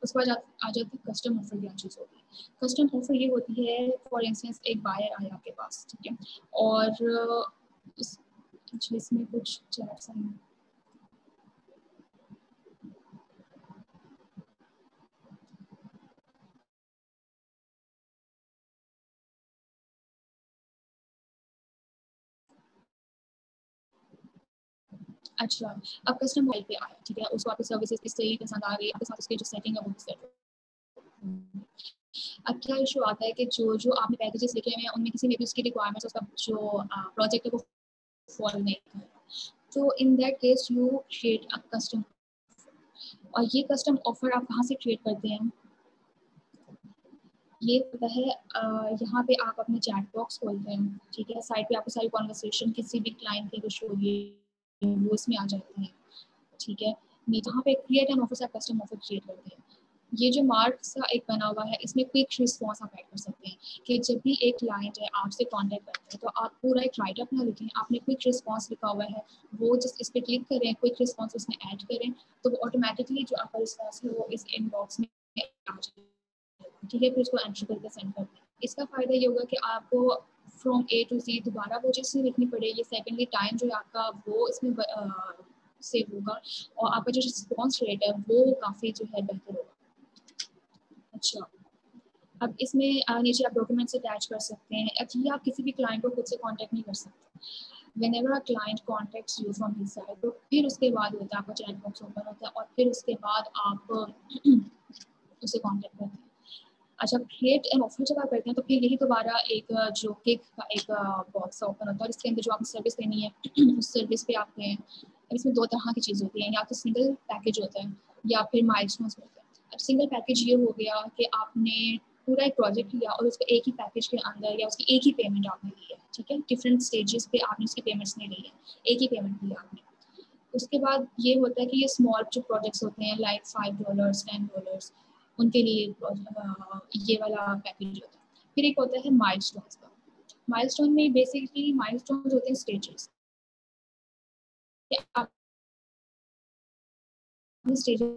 उसके बाद आ जाती है कस्टम ऑफर। क्या चीज़ होती है कस्टम ऑफर? ये होती है फॉर इंस्टेंस एक बायर आया आपके पास, ठीक है, और इसमें कुछ चैट्स हैं। अच्छा, अब कस्टम मोबाइल पे आया, ठीक है, उसको आपकी सर्विसेज की सही पसंद आ गई, आपके साथ उसकी जो सेटिंग है वो सेट। अब क्या इशू आता है कि जो जो आपने पैकेजेस लिखे हुए हैं उनमें किसी ने भी उसकी रिक्वायरमेंट्स, उसका जो प्रोजेक्ट है वो फॉलो नहीं किया, तो in that case you create a custom. और ये कस्टम ऑफर आप कहाँ से क्रिएट करते हैं? ये होता है यहाँ पे आप अपने चैट बॉक्स खोलते हैं, ठीक है, साइड पे आपको सारी कॉन्वर्सेशन किसी भी क्लाइंट की कुछ होगी वो इसमें आ जाती है, ठीक है। जहाँ पे क्रिएट एन ऑफर से आप कस्टम ऑफर क्रिएट करते हैं। ये जो मार्क्स का एक बना हुआ है इसमें क्विक रिस्पॉन्स आप ऐड कर सकते हैं कि जब भी एक क्लाइंट है आपसे कांटेक्ट करते हैं तो आप पूरा एक राइट अप ना लिखें, आपने क्विक रिस्पॉन्स लिखा हुआ है, वो जस्ट इस पर क्लिक करें, क्विक रिस्पॉन्स उसमें ऐड करें, तो वो ऑटोमेटिकली जो आपका रिस्पॉन्स है वो इस इनबॉक्स में आ जाएगा, ठीक है। फिर उसको एंटर करके सेंड कर दें। इसका फ़ायदा ये होगा कि आपको फ्रॉम ए टू ज़ेड दोबारा वो चीज़ नहीं लिखनी पड़ेगी। सेकेंडली टाइम जो है आपका वो इसमें सेव होगा और आपका जो रिस्पॉन्स रेट है वो काफ़ी जो है बेहतर होगा। अच्छा, अब इसमें नीचे आप डॉक्यूमेंट्स अटैच कर सकते हैं। एक्चुअली आप किसी भी क्लाइंट को खुद से कांटेक्ट नहीं कर सकते। Whenever a client contacts you from his side, तो फिर उसके बाद होता है आपका चैट बॉक्स ओपन होता है और फिर उसके बाद आप उसे कांटेक्ट करते हैं। अच्छा, क्रिएट एन ऑफर जब आप करते हैं तो फिर यही दोबारा एक जो किक का एक बॉक्स ओपन होता है और इसके अंदर जो आपको सर्विस देनी है उस सर्विस पे आप हैं। इसमें दो तरह की चीज़ होती है, या तो सिंगल पैकेज होता है या फिर माइलस्टोन्स होते हैं। अब सिंगल पैकेज ये हो गया कि आपने पूरा एक प्रोजेक्ट लिया और उसको एक ही पैकेज के अंदर या उसकी एक ही पेमेंट आपने ली है, ठीक है, डिफरेंट स्टेजेस पे आपने उसकी पेमेंट्स नहीं ली है, एक ही पेमेंट ली आपने। उसके बाद ये होता है कि ये स्मॉल जो प्रोजेक्ट्स होते हैं लाइक $5 $10, उनके लिए ये वाला पैकेज होता है। फिर एक होता है माइलस्टोन्स का। माइलस्टोन में बेसिकली माइलस्टोन्स होते हैं स्टेजेस, स्टेजेस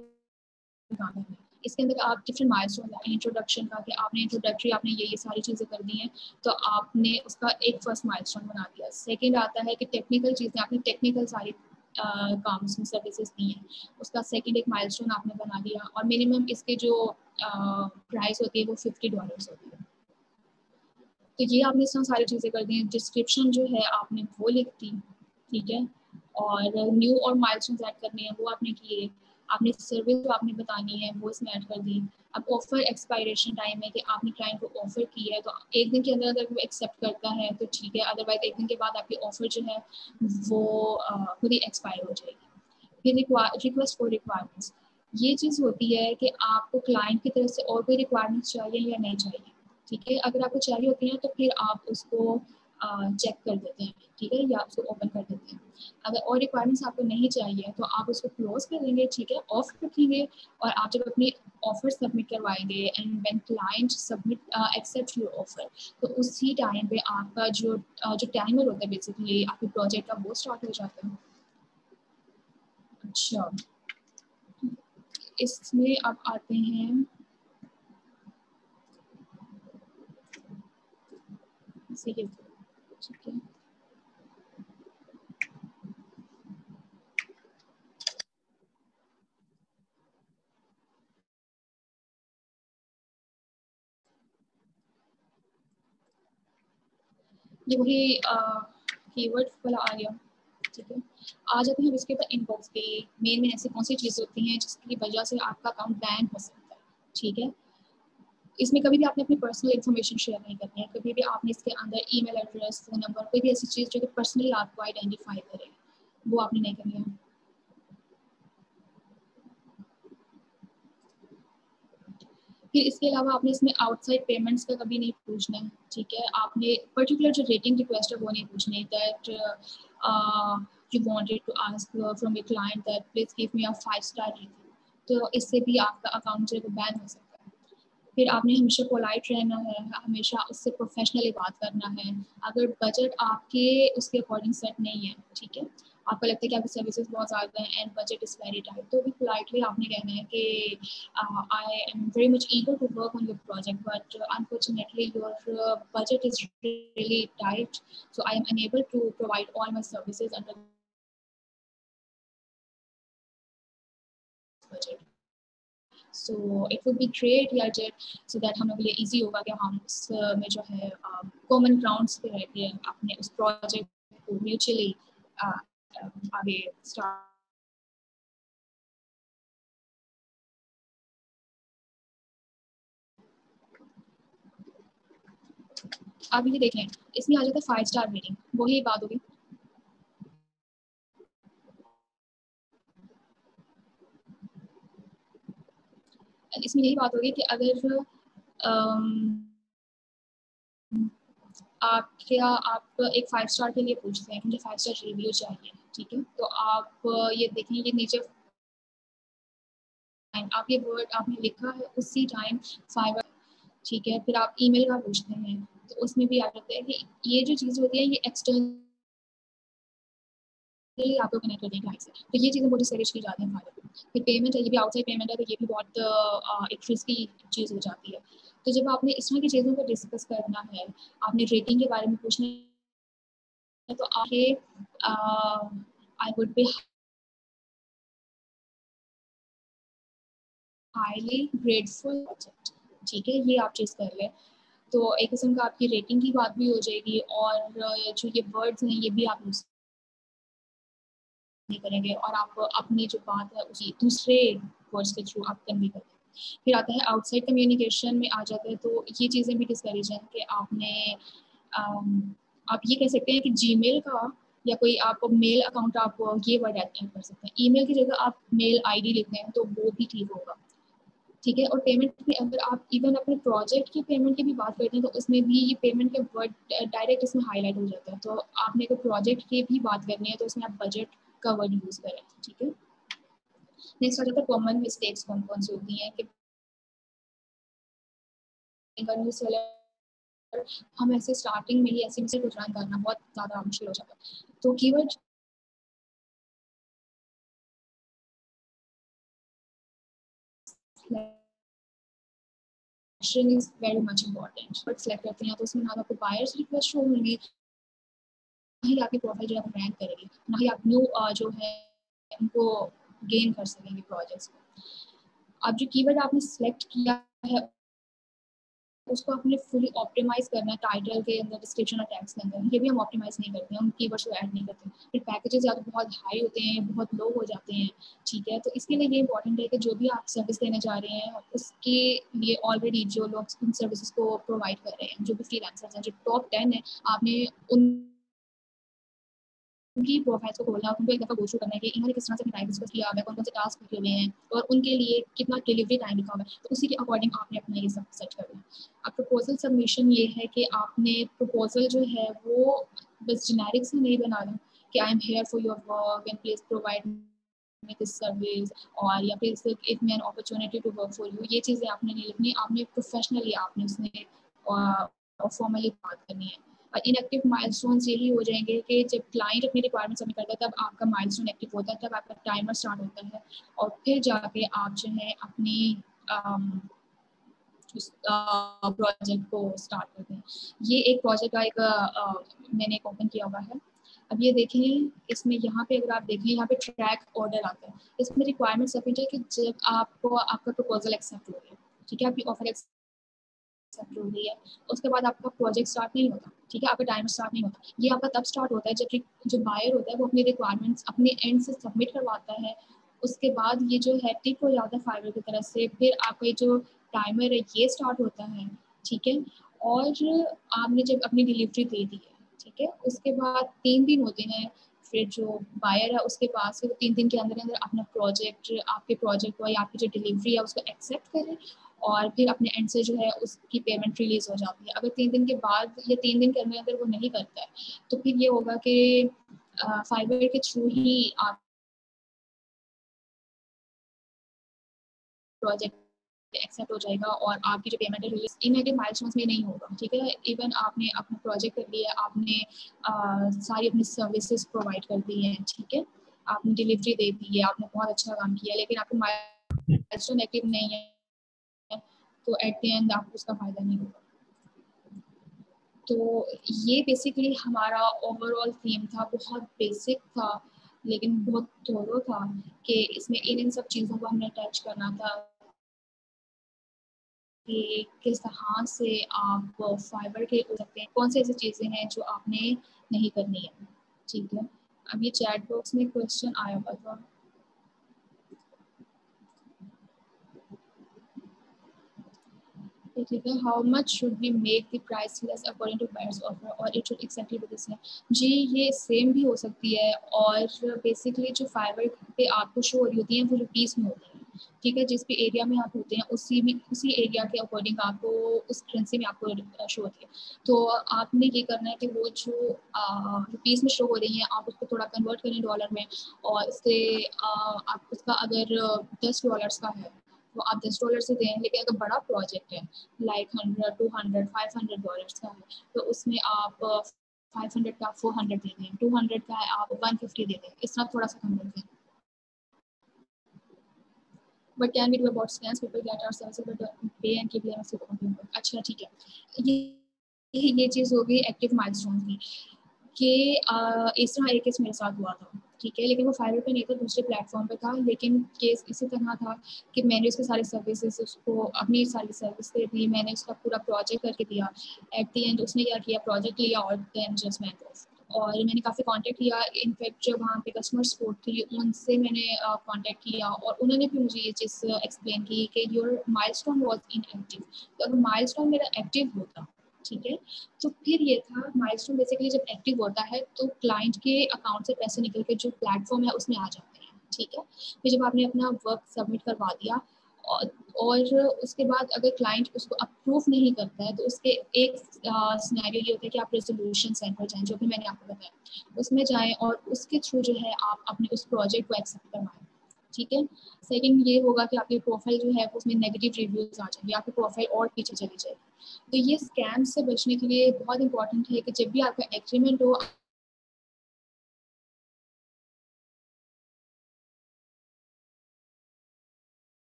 गाने में। इसके अंदर आप डिफरेंट माइलस्टोन हैं, इंट्रोडक्शन का कि आपने इंट्रोडक्टरी आपने ये सारी चीज़ें कर दी हैं तो आपने उसका एक फर्स्ट माइलस्टोन बना दिया। सेकंड आता है कि टेक्निकल चीज़ें, आपने टेक्निकल सारी काम उसमें सर्विसेज दी हैं, उसका सेकंड एक माइलस्टोन आपने बना दिया और मिनिमम इसके जो प्राइस होती है वो $50 होती है। तो ये आपने इसमें सारी चीज़ें कर दी हैं। डिस्क्रिप्शन जो है आपने वो लिख दी, ठीक है, और न्यू और माइलस्टोन्स ऐड करने हैं वो आपने किए। आपने सर्विस जो आपने बतानी है वो इसमें ऐड कर दी। अब ऑफर एक्सपायरेशन टाइम है कि आपने क्लाइंट को ऑफर की है तो एक दिन के अंदर अगर वो एक्सेप्ट करता है तो ठीक है, अदरवाइज एक दिन के बाद आपकी ऑफर जो है वो खुद ही एक्सपायर हो जाएगी। फिर रिक्वेस्ट फॉर रिक्वायरमेंट्स, ये चीज़ होती है कि आपको क्लाइंट की तरफ से और कोई रिक्वायरमेंट्स चाहिए या नहीं चाहिए, ठीक है। अगर आपको चाहिए होती है तो फिर आप उसको चेक कर देते हैं, ठीक है, या उसको ओपन कर देते हैं। अगर और रिक्वायरमेंट्स आपको नहीं चाहिए तो आप उसको क्लोज कर देंगे, ठीक है, ऑफ रखेंगे और आप जब अपनी ऑफर सबमिट करवाएंगे and when client submit accept your offer तो उसी टाइम पे आपका जो टाइमर होता है बेसिकली आपके प्रोजेक्ट का वो स्टार्ट हो जाता है। अच्छा, इसमें अब आते हैं ठीक है। ये वही कीवर्ड वाला आ गया, ठीक है। आ जाते हैं इसके ऊपर इनबॉक्स पे। मेल में ऐसी कौन सी चीज़ होती हैं जिसकी वजह से आपका अकाउंट बैन हो सकता है, ठीक है। इसमें कभी भी आपने अपनी पर्सनल इन्फॉर्मेशन शेयर नहीं करनी है, कभी भी आपने इसके अंदर ईमेल एड्रेस, फोन नंबर, कोई भी ऐसी चीज़ जो कि पर्सनली आपको आइडेंटिफाई करे वो आपने नहीं करनी है। फिर इसके अलावा आपने इसमें आउटसाइड पेमेंट्स का कभी नहीं पूछना है, ठीक है। आपने पर्टिकुलर जो रेटिंग रिक्वेस्ट है वो नहीं पूछनी है, that you wanted to ask from your client that please give me a 5 star rating, तो इससे भी आपका अकाउंट जो है वो बैन हो सकता है। फिर आपने हमेशा पोलाइट रहना है, हमेशा उससे प्रोफेशनली बात करना है। अगर बजट आपके उसके अकॉर्डिंग सेट नहीं है, ठीक है, आपको लगता है कि आपकी सर्विसेज बहुत ज़्यादा हैं and budget is very tight, तो भी पोलाइटली आपने कहना है कि I am very much eager to work on your project but unfortunately your budget is really tight, so I am unable to provide all my services under budget. So it would be great यार jet, so that हम लोग के लिए easy होगा कि हम उसमें जो है कॉमन ग्राउंड्स पे रह के अपने उस प्रोजेक्ट को म्यूचुअली आगे स्टार्ट। आप ये देख लें, इसमें आ जाता है 5 स्टार रेटिंग, वही बात होगी। इसमें यही बात होगी कि अगर आप क्या आप एक 5 स्टार के लिए पूछते हैं, मुझे 5 स्टार रिव्यू चाहिए, ठीक है, तो आप ये देखें, ये नीचे आप ये वर्ड आपने लिखा है उसी टाइम 5, ठीक है। फिर आप ईमेल का पूछते हैं तो उसमें भी आ जाता है कि ये जो चीज़ होती है ये एक्सटर्नल आपको कनेक्ट करने के से, तो ये चीज़ें बहुत डिस्करेज की जाती हैं हमारे को। फिर पेमेंट है, ये भी आउटसाइड पेमेंट है, तो ये भी बहुत एक रिस्की चीज़ हो जाती है। तो जब आपने इस तरह की चीज़ों को डिस्कस करना है, आपने रेटिंग के बारे में पूछना है, तो आगे I would be highly grateful, ठीक है, ये आप चीज़ कर लें। तो एक किस्म का आपकी रेटिंग की बात भी हो जाएगी और जो ये वर्ड्स हैं ये भी आप यूज़ नहीं करेंगे और आप अपनी जो बात है उसी दूसरे वर्ड्स के थ्रू आप कन्वे करेंगे। फिर आता है आउटसाइड कम्युनिकेशन में आ जाता है, तो ये चीज़ें भी डिस्करेज हैं कि आपने आप ये कह सकते हैं कि जीमेल का या कोई आप मेल अकाउंट आप ये वर्ड ऐड कर सकते हैं, ईमेल की जगह आप मेल आईडी लिखते हैं तो वो भी ठीक होगा, ठीक है। और पेमेंट में अगर आप इवन अपने प्रोजेक्ट की पेमेंट की भी बात करते हैं तो उसमें भी ये पेमेंट के वर्ड डायरेक्ट इसमें हाईलाइट हो जाता है, तो आपने अगर प्रोजेक्ट की भी बात करनी है तो उसमें आप बजट का वर्ड यूज़ करें, ठीक है। नेक्स्ट आ जाता है कॉमन मिस्टेक्स कौन कौन सी होती हैं कि हम ऐसे स्टार्टिंग में ही ऐसे मिस्टेक उठान करना बहुत ज़्यादा मुश्किल हो जाता है, तो keyword is very much important, but select करते हैं तो उसमें ना आपको बायर्स रिक्वेस्ट शो होंगी, ना ही आपकी प्रोफाइल जो है रैंक करेगी, ना ही आप न्यू जो है उनको गेन कर सकेंगे प्रोजेक्ट्स को। अब जो कीवर्ड आपने सेलेक्ट किया है उसको आपने फुली ऑप्टिमाइज करना है, टाइटल के अंदर, डिस्क्रिप्शन और टैग्स के अंदर, ये भी हम ऑप्टिमाइज नहीं करते हैं, हम कीवर्ड्स को ऐड नहीं करते। फिर पैकेजेस या तो बहुत हाई होते हैं, बहुत लो हो जाते हैं, ठीक है। तो इसके लिए ये इंपॉर्टेंट है कि जो भी आप सर्विस देने जा रहे हैं उसके लिए ऑलरेडी जो लोग इन सर्विसेज को प्रोवाइड कर रहे हैं, जो भी फ्रीलांसर्स हैं, जो टॉप 10 है, आपने उनकी प्रोफाइल्स को खोलना, उनको एक दफ़ा गो थ्रू करना है कि इन्होंने किस तरह से टाइम डिस्कस किया हुआ है, कौन-कौन से टास्क किए हुए हैं और उनके लिए कितना डिलीवरी टाइम लिखा हुआ है, तो उसी के अकॉर्डिंग आपने अपना ये सब सेट करना है। अब प्रपोजल सबमिशन ये है कि आपने प्रपोजल जो है वो बस जेनेरिक से नहीं बनाना कि I am here for your work and please provide me this service और या फिर सिर्फ if me an opportunity to work for you, ये चीज़ें आपने नहीं लिखनी, आपने प्रोफेशनली आपने उसमें और फॉर्मली बात करनी है। और इनएक्टिव माइलस्टोन्स यही हो जाएंगे कि जब क्लाइंट अपनी रिक्वायरमेंट सबमिट करता है तब आपका माइलस्टोन एक्टिव होता है, तब आपका टाइमर स्टार्ट होता है और फिर जाके आप जो है अपनी प्रोजेक्ट को स्टार्ट करते हैं। ये एक प्रोजेक्ट का एक मैंने एक ओपन किया हुआ है। अब ये देखें, इसमें यहाँ पे अगर आप देखें, यहाँ पे ट्रैक ऑर्डर आता है, इसमें रिक्वायरमेंट सबमिट है कि जब आपको आपका प्रपोजल एक्सेप्ट हो गया, ठीक है, आपकी ऑफर एक्सेप्ट हो गई है, उसके बाद आपका प्रोजेक्ट स्टार्ट नहीं होता, ठीक है, आपका टाइम स्टार्ट नहीं होता। ये आपका तब स्टार्ट होता है जब जो बायर होता है वो अपनी रिक्वायरमेंट्स अपने एंड से सबमिट करवाता है। उसके बाद ये जो है टिक हो जाता है फाइवर की तरफ से, फिर आपका जो टाइमर है ये स्टार्ट होता है, ठीक है। और आपने जब अपनी डिलीवरी दे दी है, ठीक है, उसके बाद 3 दिन होते हैं, फिर जो बायर है उसके पास वो 3 दिन के अंदर अंदर अपना प्रोजेक्ट, आपके प्रोजेक्ट को या आपकी जो डिलीवरी है उसको एक्सेप्ट करें और फिर अपने एंड से जो है उसकी पेमेंट रिलीज हो जाती है। अगर 3 दिन के बाद या 3 दिन के अंदर अंदर वो नहीं करता है तो फिर ये होगा कि फाइवर के थ्रू ही आप प्रोजेक्ट एक्सेप्ट हो जाएगा और आपकी जो पेमेंट है रिलीज इमीडिएट माइलस्टोन्स में नहीं होगा, ठीक है। इवन आपने अपना प्रोजेक्ट कर लिया, आपने सारी अपनी सर्विसेज प्रोवाइड कर दी हैं, ठीक है, आपने डिलीवरी दे दी है, आपने बहुत अच्छा काम किया, लेकिन आपका माइलस्टोन एक्टिव नहीं है तो एट द एंड आपको उसका फ़ायदा नहीं होगा। तो ये बेसिकली हमारा ओवरऑल थीम था, बहुत बेसिक था लेकिन बहुत थोरो था कि इसमें इन सब चीज़ों को हमने टच करना था कि किस तरह से आप फाइबर के हो सकते हैं, कौन सी ऐसी चीज़ें हैं जो आपने नहीं करनी है, ठीक है। अब ये चैट बॉक्स में क्वेश्चन आया हुआ था, ठीक है, how much should we make the price less according to buyers offer और it should exactly be the same. जी ये सेम भी हो सकती है और बेसिकली जो फाइबर पे आपको शो हो रही होती है वो रुपीज़ में होती है, ठीक है, जिस भी एरिया में आप होते हैं उसी एरिया के अकॉर्डिंग आपको उस करेंसी में आपको शो होती है। तो आपने ये करना है कि वो जो रुपीज़ में शो हो रही हैं आप उसको थोड़ा कन्वर्ट करें डॉलर में, और उससे आप उसका अगर $10 का है तो आप $10 से दें, लेकिन अगर बड़ा प्रोजेक्ट है लाइक 100, 200, $500 का है तो उसमें आप 500 का 400 दे दें, 200 का है आप 150 दे दें, इस तरह थोड़ा सा कम कर दें। What can we do about scams? People get our services but pay and keep them secret. अच्छा ठीक है, ये चीज़ हो गई एक्टिव माइलस्टोन की कि इस तरह एक केस मेरे साथ हुआ था, ठीक है, लेकिन वो फाइवर पे नहीं था, दूसरे प्लेटफॉर्म पे था, लेकिन केस इसी तरह था कि मैंने उसके सारे सर्विसेज उसको अपनी सारी सर्विस दे दी, मैंने उसका पूरा प्रोजेक्ट करके दिया, एट दी एंड उसने क्या किया, प्रोजेक्ट लिया और देन जस्ट वेंट ऑफ। और मैंने काफ़ी कांटेक्ट किया, इनफैक्ट जो वहाँ पे कस्टमर सपोर्ट थी उनसे मैंने कांटेक्ट किया और उन्होंने भी मुझे ये चीज़ एक्सप्लेन की कि योर माइलस्टोन वाज इनएक्टिव। तो अगर माइलस्टोन मेरा एक्टिव होता, ठीक है, तो फिर ये था माइलस्टोन बेसिकली जब एक्टिव होता है तो क्लाइंट के अकाउंट से पैसे निकल के जो प्लेटफॉर्म है उसमें आ जाते हैं, ठीक है। फिर जब आपने अपना वर्क सबमिट करवा दिया और उसके बाद अगर क्लाइंट उसको अप्रूव नहीं करता है तो उसके एक सिनेरियो ये होता है कि आप रेजोल्यूशन सेंटर जाएं, जो भी मैंने आपको बताया उसमें जाएं और उसके थ्रू जो है आप अपने उस प्रोजेक्ट को एक्सेप्ट करवाएं, ठीक है। सेकंड ये होगा कि आपकी प्रोफाइल जो है उसमें नेगेटिव रिव्यूज आ जाएंगे, आपकी प्रोफाइल और पीछे चली जाएगी। तो ये स्कैम से बचने के लिए बहुत इंपॉर्टेंट है कि जब भी आपका एग्रीमेंट हो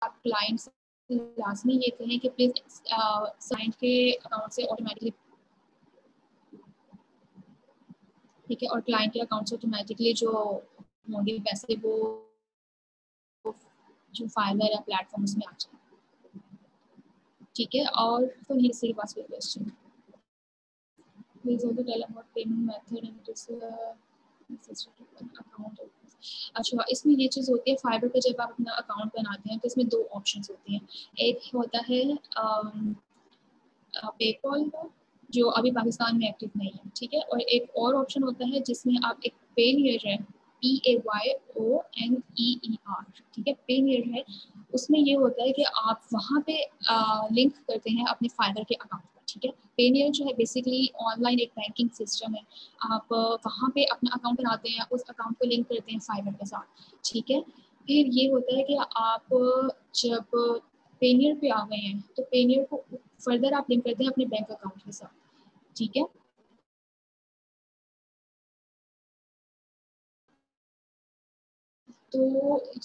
आप क्लाइंट से लाजमी ये कहें कि प्लीज क्लाइंट के अकाउंट से ऑटोमेटिकली, ठीक है, और क्लाइंट के अकाउंट से ऑटोमेटिकली जो होंगे पैसे वो जो फाइवर या प्लेटफॉर्म उसमें आ जाए, ठीक है। और तो ये सही बात question please also tell about payment method and this account. अच्छा, इसमें ये चीज़ होती है फाइबर पे जब आप अपना अकाउंट बनाते हैं तो इसमें 2 ऑप्शंस होती हैं। एक होता है पेपॉल का जो अभी पाकिस्तान में एक्टिव नहीं है, ठीक है, और एक और ऑप्शन होता है जिसमें आप एक पेनियर है PAYONEER, ठीक है, पेनियर है, उसमें ये होता है कि आप वहाँ पे लिंक करते हैं अपने फाइबर के अकाउंट पर, ठीक है। पेनियर जो है बेसिकली ऑनलाइन एक बैंकिंग सिस्टम है, आप वहाँ पे अपना अकाउंट बनाते हैं, उस अकाउंट को लिंक करते हैं फाइबर के साथ, ठीक है। फिर ये होता है कि आप जब पेनियर पे आ गए हैं तो पेनियर को फर्दर आप लिंक करते हैं अपने बैंक अकाउंट के साथ, ठीक है। तो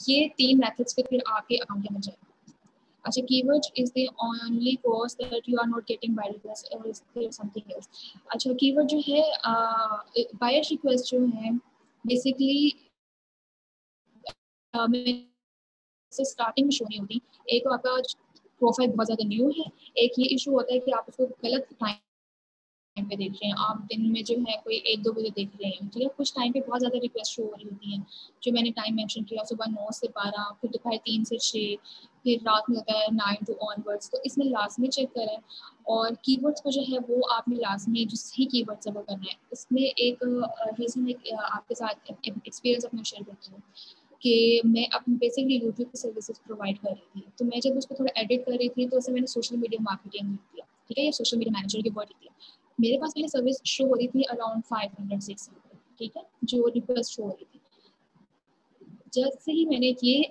ये 3 मेथड्स पे फिर आपके अकाउंट में जाएगा। अच्छा, keyword is the only cost that you are not getting by request और इज देयर समथिंग एल्स। अच्छा, कीवर्ड जो है बायर रिक्वेस्ट जो है बेसिकली से स्टार्टिंग में शो नहीं होती। एक तो आपका प्रोफाइल बहुत ज़्यादा न्यू है। एक ये इशू होता है कि आप उसको गलत टाइम पे देख रहे हैं, आप दिन में जो है कोई 1-2 बजे देख रहे हैं, ठीक है। कुछ टाइम पे बहुत ज़्यादा रिक्वेस्ट शो हो रही होती हैं, जो मैंने टाइम मेंशन किया, सुबह 9 से 12, फिर दोपहर 3 से 6, फिर रात में होता है 9 टू ऑनवर्ड्स। तो इसमें लाजमी चेक करें, और कीवर्ड्स को जो है वो आपने लाजमी जो सही कीवर्ड्स है वो करना है। इसमें एक रीज़न आपके साथ एक्सपीरियंस अपना शेयर करती हूँ कि मैं अपनी बेसिकली यूट्यूब की सर्विसेज प्रोवाइड कर रही थी, तो मैं जब उसको थोड़ा एडिट कर रही थी तो उससे मैंने सोशल मीडिया मार्केटिंग किया, ठीक है, या सोशल मीडिया मैनेजर की वर्ड किया। मेरे पास पहले सर्विस शो हो रही थी अराउंड 500-600, ठीक है, जो रिक्वेस्ट शो हो रही थी। जैसे ही मैंने ये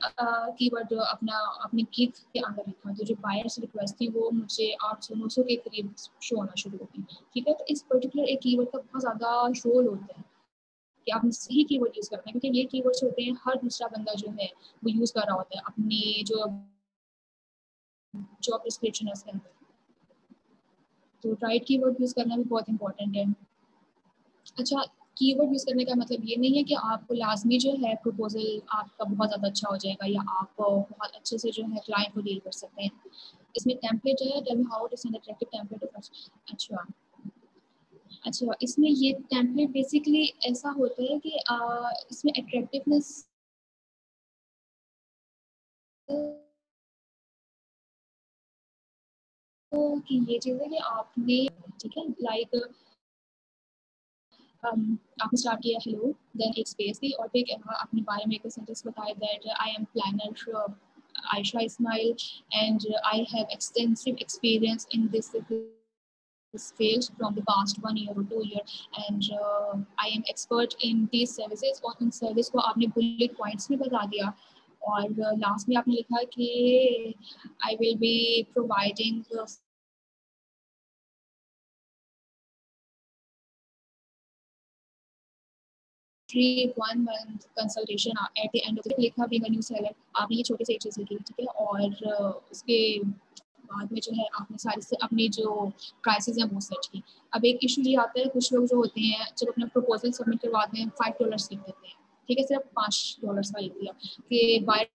कीवर्ड अपना अपने कीथ के अंदर लिखा, तो जो बायर्स रिक्वेस्ट थी वो मुझे 800-900 के करीब शो होना शुरू हो गई, ठीक है। तो इस पर्टिकुलर एक कीवर्ड का बहुत ज़्यादा रोल होता है कि आपने सही कीवर्ड यूज़ करना है, क्योंकि ये कीवर्ड्स होते हैं हर दूसरा बंदा जो है वो यूज़ कर रहा होता है अपनी जो जॉब डिस्क्रिप्शन है उसके अंदर। तो राइट कीवर्ड यूज़ करना भी बहुत इंपॉर्टेंट है। अच्छा, कीवर्ड यूज़ करने का मतलब ये नहीं है कि आपको लाजमी जो है प्रपोजल आपका बहुत ज़्यादा अच्छा हो जाएगा या आप बहुत अच्छे से जो है क्लाइंट को डील कर सकते हैं। इसमें टेम्पलेट है, tell me how to send attractive template. अच्छा अच्छा, इसमें ये टेम्पलेट बेसिकली ऐसा होता है कि इसमें अट्रैक्टिवनेस कि ये चीज़ है कि आपने, ठीक है, लाइक आपने स्टार्ट किया हेलो, देन एक स्पेस दी और फिर अपने बारे में एक सेंटेंस बताया that I am planner Aisha Ismail and I have extensive experience in this field from the past 1 year or 2 year and I am expert in these services। और उन सर्विस को आपने बुलेट पॉइंट्स में बता दिया, और last में आपने लिखा कि आई will be providing free 1 month consultation at the end of the लिखा being a new seller। आपने ये छोटी सी एक चीज़ लिखी, ठीक है, और उसके बाद में जो है आपने सारी से अपनी जो प्राइसेस हैं वो सेट की। अब एक इशू ये आता है, कुछ लोग जो होते हैं जब अपना प्रपोजल सबमिट करवाते हैं $5 लिख देते हैं, ठीक है, सिर्फ $5 का लिख दिया कि बाय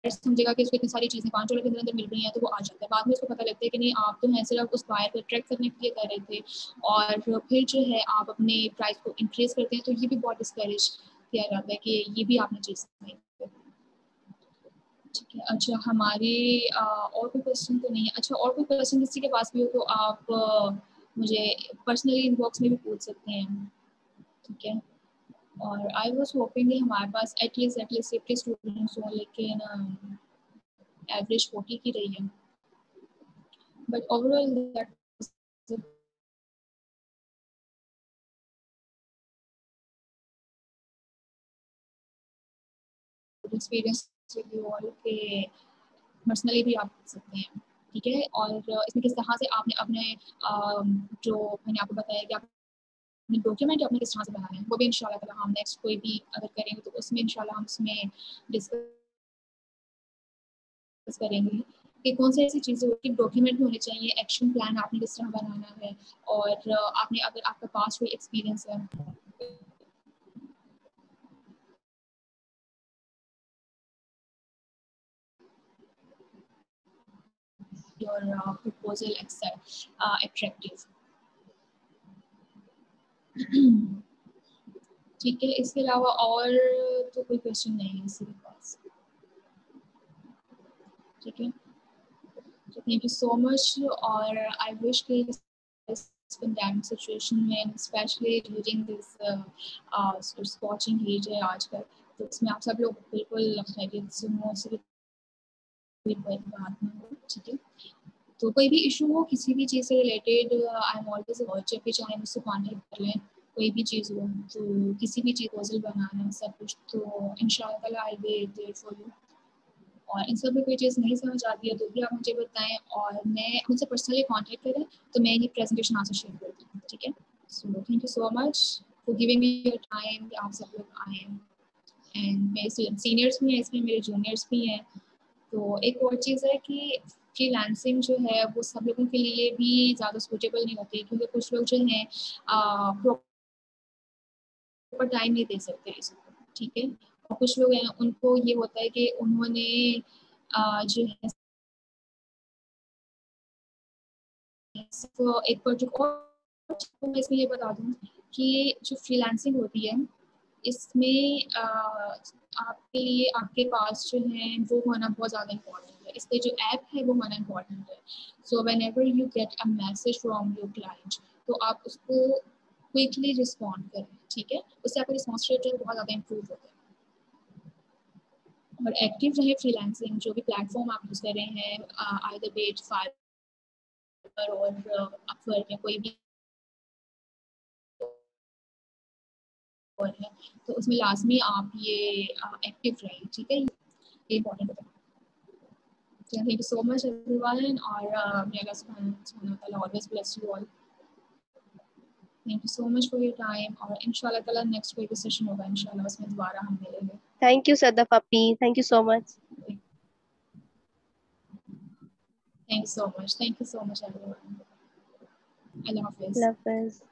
समझेगा कि इसको इतनी सारी चीज़ें $5 के अंदर मिल रही हैं तो वो आ जाता है। बाद में उसको पता लगता है कि नहीं, आप तो हैं सिर्फ उस बायर को अट्रैक्ट करने के लिए कर रहे थे, और फिर जो है आप अपने प्राइस को इंक्रीज करते हैं, तो ये भी बहुत डिस्करेज किया जाता है कि ये भी आपने चीज़ नहीं की। ठीक है, अच्छा हमारे और कोई क्वेश्चन तो नहीं है। अच्छा, और कोई क्वेश्चन किसी के पास भी हो तो आप मुझे पर्सनली इनबॉक्स में भी पूछ सकते हैं, ठीक है। और आई वाज होपिंग कि हमारे पास एटलीस्ट 50 स्टूडेंट्स हों, लेकिन एवरेज 40 की रही है, but overall that experience with you all के पर्सनली भी आप कर सकते हैं, ठीक है। और इसमें किस तरह से आपने अपने जो मैंने आपको बताया कि आप डॉक्यूमेंट अपने किस तरह से बनाना है, वो भी इंशाल्लाह ताला हम नेक्स्ट कोई भी अगर करेंगे तो उसमें इंशाल्लाह हम उसमें डिस्कस करेंगे कि कौन सी ऐसी चीज़ें होती हैं डॉक्यूमेंट में होने चाहिए, एक्शन प्लान आपने किस तरह बनाना है, और आपने अगर आपका पास कोई एक्सपीरियंस है योर प्रपोजल अट्रैक्टिव। ठीक है, इसके अलावा और तो कोई क्वेश्चन नहीं है किसी के पास, ठीक है। So thank you so much, और I wish कि इस pandemic situation में especially during this scorching heat है आजकल, तो इसमें आप सब लोग बिल्कुल खैरियत से हो, कोई बात ना हो, ठीक है। तो कोई भी इशू हो किसी भी चीज़ से रिलेटेड, आई एम ऑलवेज जब भी चाहे मुझसे कॉन्टेक्ट कर लें, कोई भी चीज़ हो, तो किसी भी चीज़ प्रपोजल बनाना सब कुछ, तो इंशाल्लाह I will be there for you. और इन सब में कोई चीज़ नहीं समझ आती है तो भी आप मुझे बताएं, और मैं मुझसे पर्सनली कांटेक्ट करें तो मैं ये प्रेजेंटेशन आपसे शेयर करती हूँ, ठीक है। So thank you so much for giving me your time, आप सब लोग आए हैं, एंड मेरे सीनियर्स भी हैं इसमें, मेरे जूनियर्स भी हैं। तो एक और चीज़ है कि फ्रीलांसिंग जो है वो सब लोगों के लिए भी ज़्यादा सूटेबल नहीं होती, क्योंकि कुछ लोग जो हैं प्रॉपर टाइम नहीं दे सकते इसको, ठीक है। और कुछ लोग हैं उनको ये होता है कि उन्होंने जो है एक प्रोजेक्ट और मैं इसमें ये बता दूँ कि जो फ्रीलांसिंग होती है इसमें आपके लिए आपके पास जो है वो होना बहुत ज़्यादा इम्पोर्टेंट है। इसके जो ऐप है वो होना इम्पोर्टेंट है। So when ever you get a message from your client तो आप उसको क्विकली रिस्पॉन्ड करें, ठीक है। उससे आपका रिस्पॉन्स रेट जो बहुत ज़्यादा इम्प्रूव होता है। और एक्टिव रहे फ्रीलांसिंग जो भी प्लेटफॉर्म आप यूज़ कर रहे हैं, आइदर बेट, फाइवर और अपवर्क या कोई भी और है, तो उसमें लाजमी आप ये एक्टिव रहें, ठीक है। ये इम्पोर्टेंट है। Thank you so much everyone और may Allah subhanahu wa ta'ala always bless you all. Thank you so much for your time और इंशाल्लाह ताला नेक्स्ट कोई भी सेशन होगा इंशाल्लाह उसमें दोबारा हम मिलेंगे। Thank you, Sadaf Appi. Thank you so much. Thank you so much everyone. Allah Hafiz. Allah Hafiz.